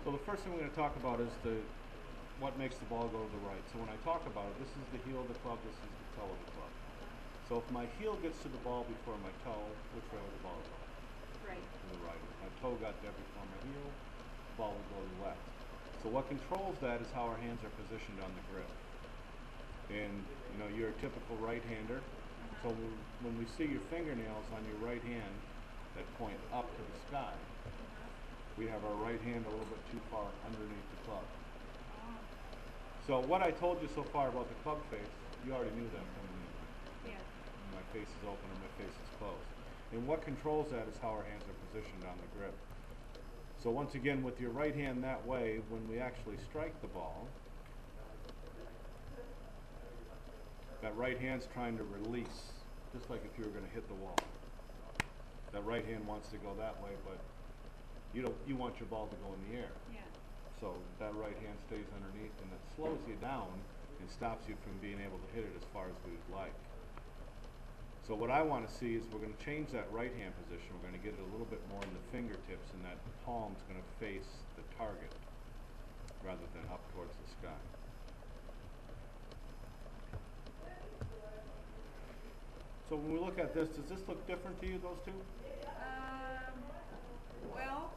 So the first thing we're going to talk about is what makes the ball go to the right. So when I talk about it, this is the heel of the club, this is the toe of the club. So if my heel gets to the ball before my toe, which way would the ball go? Right. To the right. If my toe got there before my heel, the ball would go to the left. So what controls that is how our hands are positioned on the grip. And you know, you're a typical right-hander, so when we see your fingernails on your right hand that point up to the sky, we have our right hand a little bit too far underneath the club. So what I told you so far about the club face, you already knew that coming in. Yeah. My face is open and my face is closed. And what controls that is how our hands are positioned on the grip. So once again, with your right hand that way, when we actually strike the ball, that right hand's trying to release, just like if you were going to hit the wall. That right hand wants to go that way, but you want your ball to go in the air. Yeah. So that right hand stays underneath, and it slows you down and stops you from being able to hit it as far as we would like. So what I want to see is we're going to change that right hand position. We're going to get it a little bit more in the fingertips, and that palm's going to face the target rather than up towards the sky. So when we look at this, does this look different to you, those two? Well,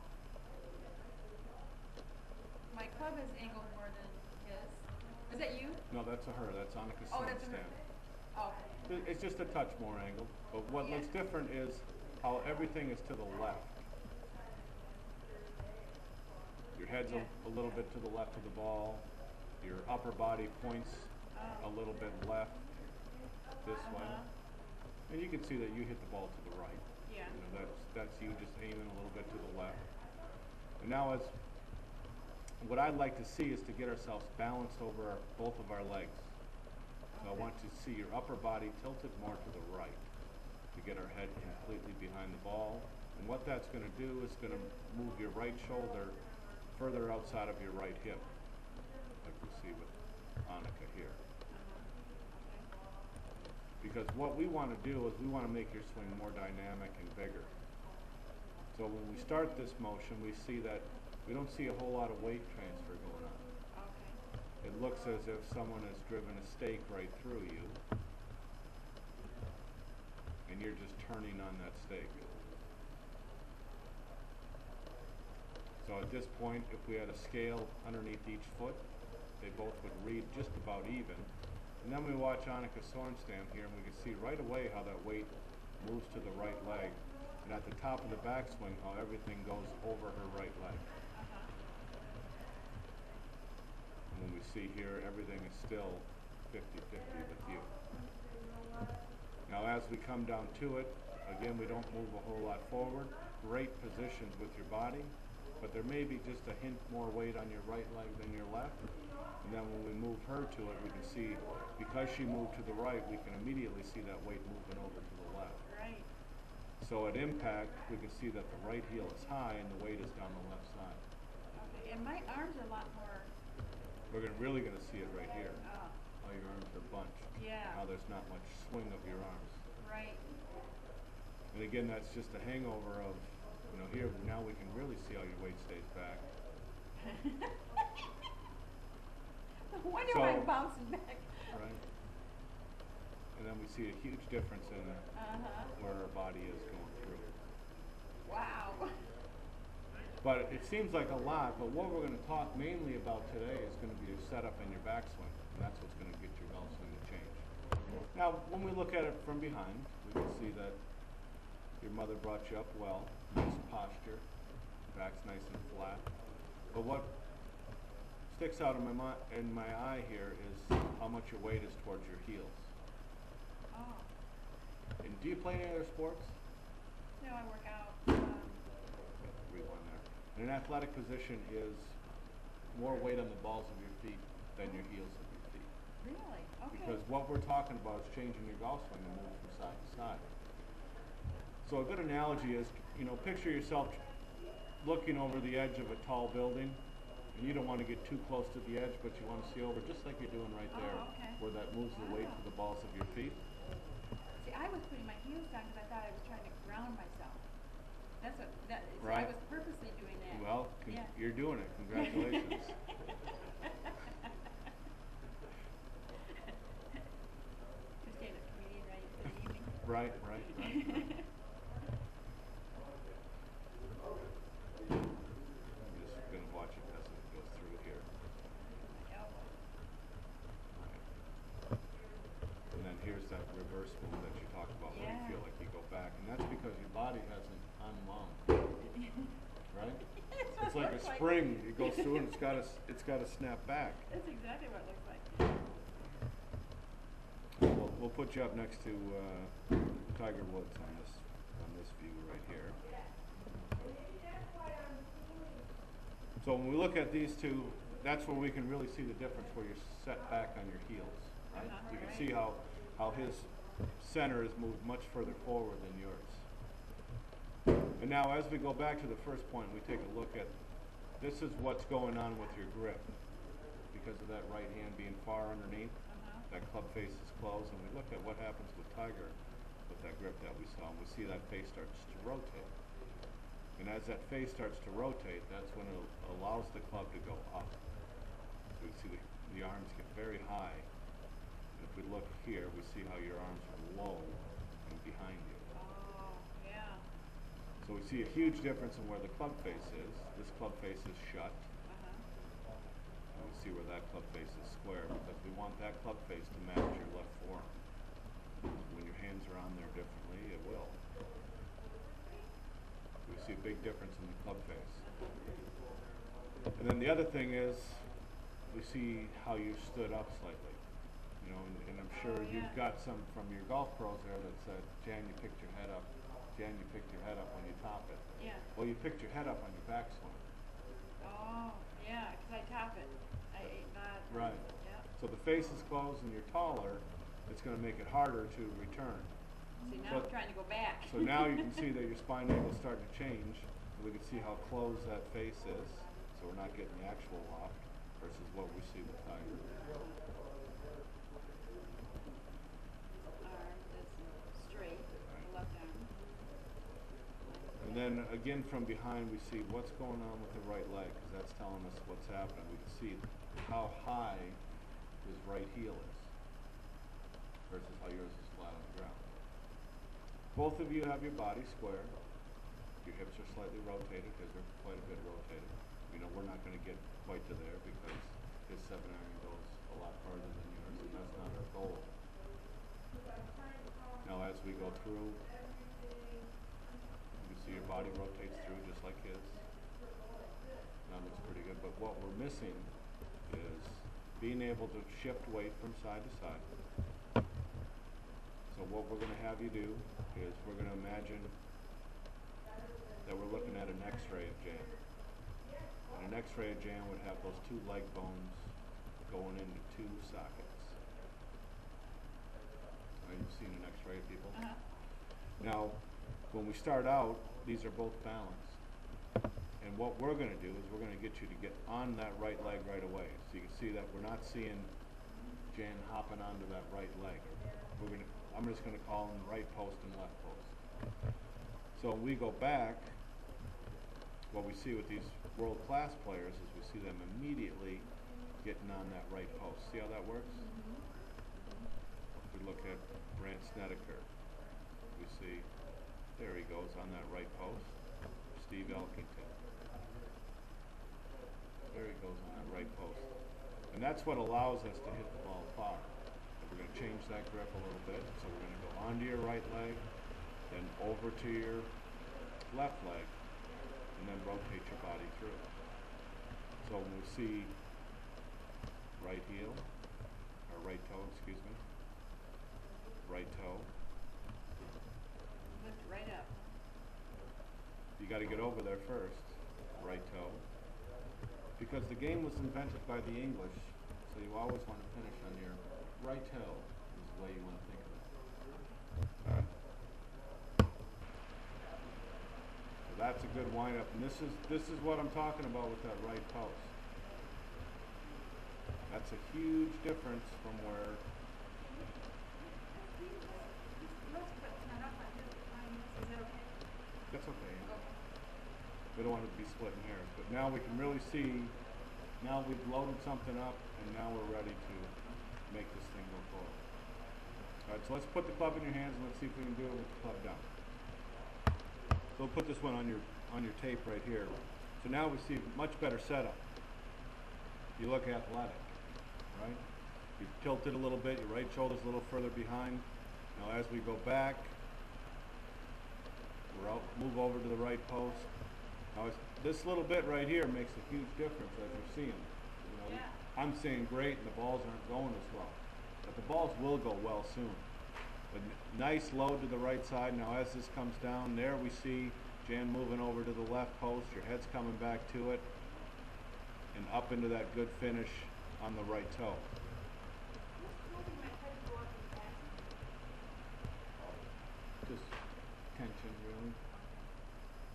my club is angled more than his. Is that you? No, that's a her. That's Annika's Oh, that's a stand. her. Oh. It's just a touch more angled. But what looks different is how everything is to the left. Your head's a little bit to the left of the ball. Your upper body points a little bit left this way. And you can see that you hit the ball to the right. Yeah. You know, that's you just aiming a little bit to the left. And now what I'd like to see is to get ourselves balanced over both of our legs. So I want to see your upper body tilted more to the right to get our head completely behind the ball. And what that's going to do is going to move your right shoulder further outside of your right hip, like we see with Annika here. Because what we want to do is we want to make your swing more dynamic and bigger. So when we start this motion, we see that we don't see a whole lot of weight transfer going on. Okay. It looks as if someone has driven a stake right through you, and you're just turning on that stake. So at this point, if we had a scale underneath each foot, they both would read just about even. And then we watch Annika Sorenstam here, and we can see right away how that weight moves to the right leg. And at the top of the backswing, how everything goes over her right leg. And when we see here, everything is still 50-50 with you. Now as we come down to it, again, we don't move a whole lot forward. Great positions with your body, but there may be just a hint more weight on your right leg than your left. And then when we move her to it, we can see, because she moved to the right, we can immediately see that weight moving over to the left. Right. So at impact, we can see that the right heel is high and the weight is down the left side. Okay. And my arms are a lot more. We're really going to see it right here. Oh. How your arms are bunched. Yeah. How there's not much swing of your arms. Right. And again, that's just a hangover of, you know, here, now we can really see how your weight stays back. I wonder why I'm bouncing back. Right. And then we see a huge difference in where our body is going through. Wow. But it seems like a lot, but what we're going to talk mainly about today is going to be your setup and your backswing. And that's what's going to get your golf swing to change. Now, when we look at it from behind, we can see that your mother brought you up well, nice posture, back's nice and flat. But what sticks out in my eye here is how much your weight is towards your heels. Oh. And do you play any other sports? No, I work out. Rewind there. And an athletic position is more weight on the balls of your feet than your heels of your feet. Really? Okay. Because what we're talking about is changing your golf swing and moving from side to side. So a good analogy is, you know, picture yourself looking over the edge of a tall building, and you don't want to get too close to the edge, but you want to see over, just like you're doing right there, where that moves the weight to the balls of your feet. See, I was putting my heels down because I thought I was trying to ground myself. That's what, that, so I Right. was purposely doing that. Well, Yeah. you're doing it. Congratulations. To stand-up comedian ready for the evening. Right. I'm just gonna watch it as it goes through here. My elbow. Right. And then here's that reverse move that you talk about where you Yeah. feel like you go back, and that's because your body hasn't unwound, right? That's what It's it like a looks spring. It goes through and it's gotta snap back. That's exactly what it looks like. We'll put you up next to Tiger Woods on this view right here. So when we look at these two, that's where we can really see the difference where you're set back on your heels, right? You can Right. see how his center is moved much further forward than yours. And now as we go back to the first point, we take a look at, this is what's going on with your grip. Because of that right hand being far underneath, that club face is closed, and we look at what happens with Tiger with that grip that we saw, and we see that face starts to rotate. And as that face starts to rotate, that's when it allows the club to go up. So we see the arms get very high. And if we look here, we see how your arms are low and behind you. Oh, yeah. So we see a huge difference in where the club face is. This club face is shut. And we see where that club face is square because we want that club face to match your left forearm. When your hands are on there differently, it will. We see a big difference in the club face. And then the other thing is, we see how you stood up slightly. You know, and I'm sure you've got some from your golf pros there that said, Jan, you picked your head up. Jan, you picked your head up when you top it. Yeah. Well, you picked your head up on your backswing. Oh, yeah, 'cause I top it. I ate that. Right. Yeah. So the face is closed and you're taller, it's going to make it harder to return. See, now So- I'm trying to go back. So now you can see that your spine angle is starting to change. We can see how closed that face is. So we're not getting the actual lock versus what we see with Tiger. Arm is straight, the left arm. And then again from behind we see what's going on with the right leg because that's telling us what's happening. We can see how high his right heel is versus how yours is flat on the ground. Both of you have your body square. Your hips are slightly rotated. His are quite a bit rotated. You know, we're not going to get quite to there because his 7-iron goes a lot farther than yours, and that's not our goal. Now as we go through, you can see your body rotates through just like his. That looks pretty good, but what we're missing is being able to shift weight from side to side. So what we're going to have you do is we're going to imagine that we're looking at an x-ray of Jan. And an x-ray of Jan would have those two leg bones going into two sockets. Right, you've seen an x-ray of people? Now, when we start out, these are both balanced. And what we're going to do is we're going to get you to get on that right leg right away. So you can see that we're not seeing Jan hopping onto that right leg. I'm just going to call them right post and left post. So when we go back, what we see with these world-class players is we see them immediately getting on that right post. See how that works? If we look at Brant Snedeker, we see there he goes on that right post. Steve Elkington. There he goes on that right post. And that's what allows us to hit the ball far. We're going to change that grip a little bit. So we're going to go onto your right leg, then over to your left leg, and then rotate your body through. So when we see right heel, or right toe, excuse me, right toe, Lift it right up. you got to get over there first, right toe, because the game was invented by the English, so you always want to finish on your right toe is the way you want to think of it. All right. So that's a good wind-up, and this is what I'm talking about with that right post. That's a huge difference from where Let's put that up on his, is that okay? That's okay. Okay. We don't want it to be splitting hairs. But now we can really see, now we've loaded something up, and now we're ready to make this thing go forward. Alright, so let's put the club in your hands and let's see if we can do it with the club down. So we'll put this one on your tape right here. So now we see much better setup. You look athletic, right? You've tilted a little bit, your right shoulder's a little further behind. Now as we go back, we're out, move over to the right post. Now this little bit right here makes a huge difference as you're seeing. You know, Yeah. I'm seeing great and the balls aren't going as well. But the balls will go well soon. But nice load to the right side. Now as this comes down, there we see Jan moving over to the left post. Your head's coming back to it. And up into that good finish on the right toe. Just tension, really.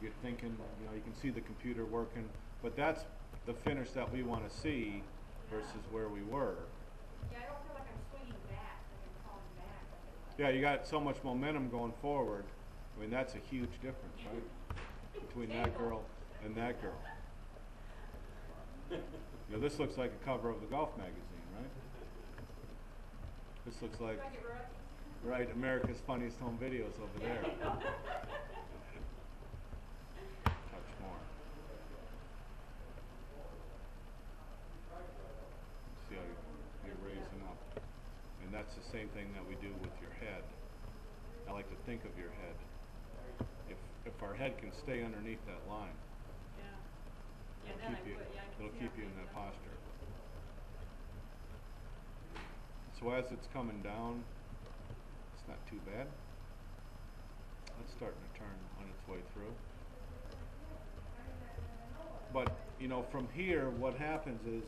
You're thinking, you know, you can see the computer working, but that's the finish that we want to see versus where we were. Yeah, I don't feel like I'm swinging back, like I'm falling back. Yeah, you got so much momentum going forward. I mean, that's a huge difference, right? Between that girl and that girl. You know, this looks like a cover of the golf magazine, right? This looks like, Do I get rookie? right, America's Funniest Home Videos over there. Touch more. See how you're raising up. And that's the same thing that we do with your head. I like to think of your head. If our head can stay underneath that line, Yeah. Yeah, then I keep you, put, yeah, I can it'll see keep how you in big that that posture. So as it's coming down, it's not too bad. It's starting to turn on its way through. But, you know, from here, what happens is,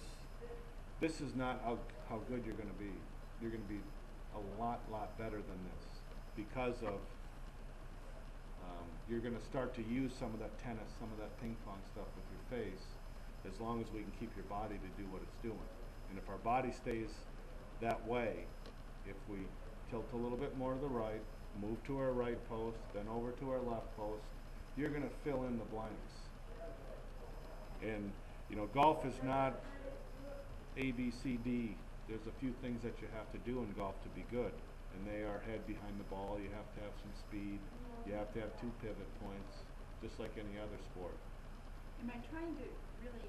this is not how good you're going to be. You're going to be a lot better than this because of you're going to start to use some of that tennis, some of that ping pong stuff with your face, as long as we can keep your body to do what it's doing. And if our body stays that way, if we tilt a little bit more to the right, move to our right post, then over to our left post, you're going to fill in the blanks. And, you know, golf is not A, B, C, D. There's a few things that you have to do in golf to be good. And they are head behind the ball, you have to have some speed, you have to have 2 pivot points, just like any other sport. Am I trying to really